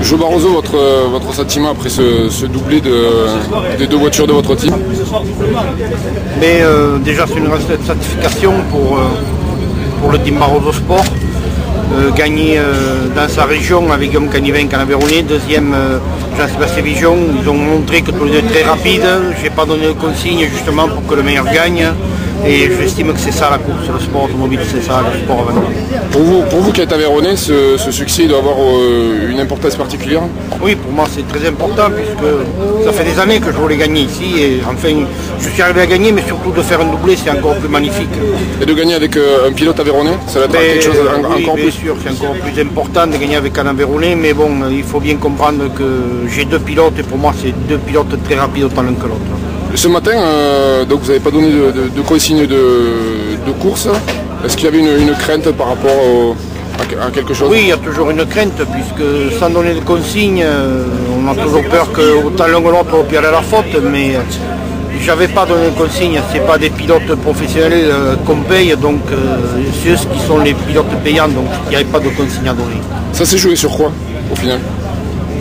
Joe Barroso, votre sentiment après ce doublé des deux voitures de votre team? Mais déjà c'est une satisfaction pour le team Barroso Sport. Gagner dans sa région avec Guillaume Caniven en Aveyronais, deuxième Jean-Sébastien Vigeon. Ils ont montré que tous les deux très rapides. Je n'ai pas donné de consigne justement pour que le meilleur gagne. Et j'estime que c'est ça la course, le sport automobile, c'est ça le sport à venir. Pour vous qui êtes Aveyronais, ce succès doit avoir une importance particulière? Oui, pour moi c'est très important puisque ça fait des années que je voulais gagner ici et enfin je suis arrivé à gagner, mais surtout de faire un doublé c'est encore plus magnifique. Et de gagner avec un pilote Aveyronais, ça va être quelque chose oui, encore bien plus? sûr, c'est encore plus important de gagner avec un Aveyronais, mais bon, il faut bien comprendre que j'ai deux pilotes et pour moi c'est deux pilotes très rapides autant l'un que l'autre. Ce matin, donc vous n'avez pas donné de consigne de course. Est-ce qu'il y avait une crainte par rapport à quelque chose? Oui, il y a toujours une crainte, puisque sans donner de consigne, on a toujours peur qu'autant l'un que l'autre peut aller à la faute, mais j'avais pas donné de consigne, c'est pas des pilotes professionnels qu'on paye, donc c'est eux qui sont les pilotes payants, donc il n'y avait pas de consigne à donner. Ça s'est joué sur quoi, au final?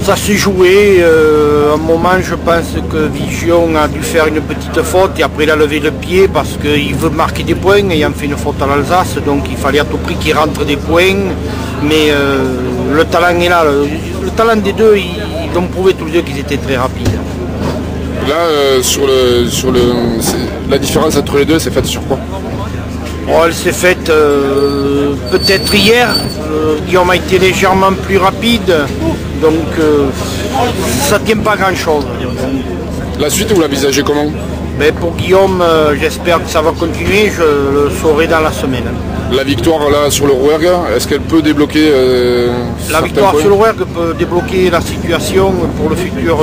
Ça s'est joué, à un moment je pense que Vigion a dû faire une petite faute et après il a levé le pied parce qu'il veut marquer des points ayant fait une faute à l'Alsace, donc il fallait à tout prix qu'il rentre des points, mais le talent est là, le talent des deux, ils ont prouvé tous les deux qu'ils étaient très rapides. Là, la différence entre les deux, c'est faite sur quoi? Oh, elle s'est faite peut-être hier, Guillaume a été légèrement plus rapide, donc ça ne tient pas grand-chose. La suite, vous l'envisagez comment? Mais pour Guillaume, j'espère que ça va continuer, je le saurai dans la semaine. La victoire là sur le Rouergue, est-ce qu'elle peut débloquer La victoire sur le Rouergue peut débloquer la situation pour le futur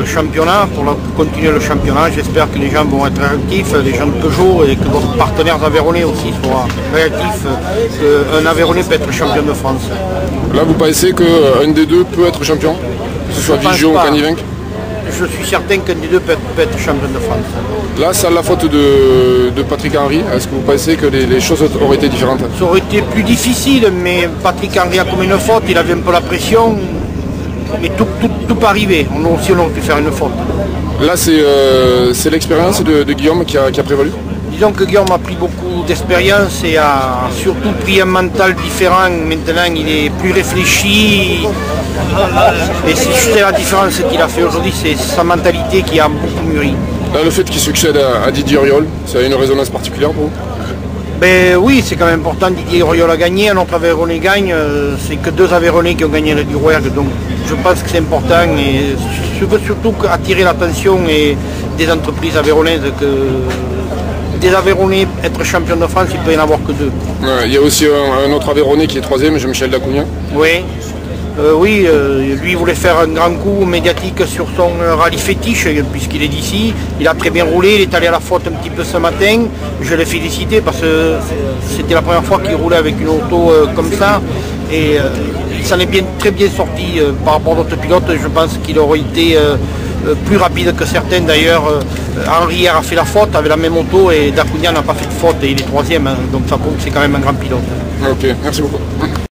championnat, pour continuer le championnat. J'espère que les gens vont être réactifs, les gens de Peugeot et que d'autres partenaires aveyronnais aussi soient réactifs, qu'un Aveyronnais peut être champion de France. Là, vous pensez qu'un des deux peut être champion? Que ce soit Vigion ou Caniven? Je suis certain qu'un des deux peut être champion de France. Là, c'est la faute de Patrick Henry. Est-ce que vous pensez que les choses auraient été différentes? Ça aurait été plus difficile, mais Patrick Henry a commis une faute, il avait un peu la pression. Mais tout peut arriver, on aurait pu faire une faute. Là, c'est l'expérience de Guillaume qui a prévalu? Disons que Guillaume a pris beaucoup d'expérience et a surtout pris un mental différent. Maintenant, il est plus réfléchi. Et si c'est la différence qu'il a fait aujourd'hui, c'est sa mentalité qui a beaucoup mûri. Là, le fait qu'il succède à Didier Auriol, ça a une résonance particulière pour vous? Ben oui, c'est quand même important. Didier Auriol a gagné, un autre Aveyronnais gagne. C'est que deux Aveyronnais qui ont gagné le du Rouergue, donc je pense que c'est important. Et je veux surtout attirer l'attention des entreprises aveyronnaises que des Aveyronnais être champion de France, il peut y en avoir que deux. Ouais, il y a aussi un autre Aveyronnais qui est troisième, Jean-Michel Dacounia. Oui. Lui voulait faire un grand coup médiatique sur son rallye fétiche puisqu'il est d'ici. Il a très bien roulé, il est allé à la faute un petit peu ce matin. Je l'ai félicité parce que c'était la première fois qu'il roulait avec une auto comme ça. Et il s'en est très bien sorti par rapport à d'autres pilotes. Je pense qu'il aurait été plus rapide que certains. D'ailleurs, Henry hier a fait la faute avec la même auto et Dacounia n'a pas fait de faute et il est troisième. Donc ça prouve que c'est quand même un grand pilote. Ok, merci beaucoup.